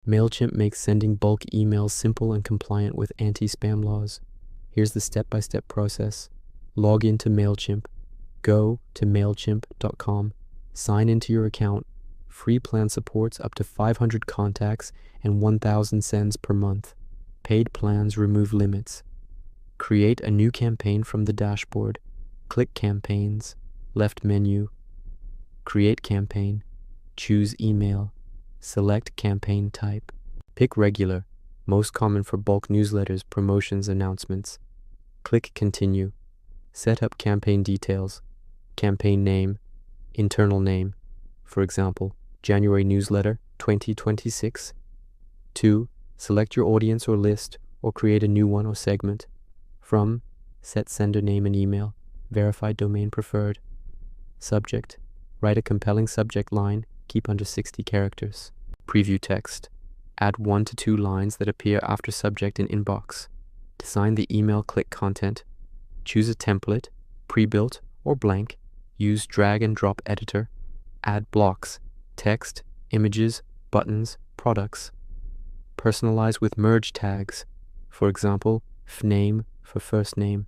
Mailchimp makes sending bulk emails simple and compliant with anti-spam laws. Here's the step-by-step process. Log into Mailchimp. Go to mailchimp.com. Sign into your account. Free plan supports up to 500 contacts and 1,000 sends per month. Paid plans remove limits. Create a new campaign from the dashboard. Click Campaigns, left menu. Create campaign. Choose email. Select campaign type. Pick regular, most common for bulk newsletters, promotions, announcements. Click Continue. Set up campaign details. Campaign name, internal name, for example, January newsletter 2026. 2. Select your audience or list, or create a new one or segment. From, set sender name and email, verified domain preferred. Subject, write a compelling subject line, keep under 60 characters. Preview text, add 1 to 2 lines that appear after subject in inbox. Design the email, click content. Choose a template, pre-built or blank. Use drag and drop editor. Add blocks, text, images, buttons, products. Personalize with merge tags, for example, fname for first name.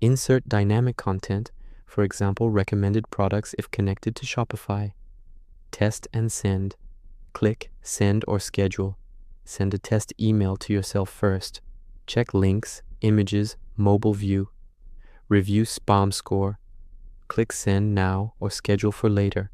Insert dynamic content, for example, recommended products if connected to Shopify. Test and send. Click Send or Schedule. Send a test email to yourself first. Check links, images, mobile view. Review spam score. Click Send now or Schedule for later.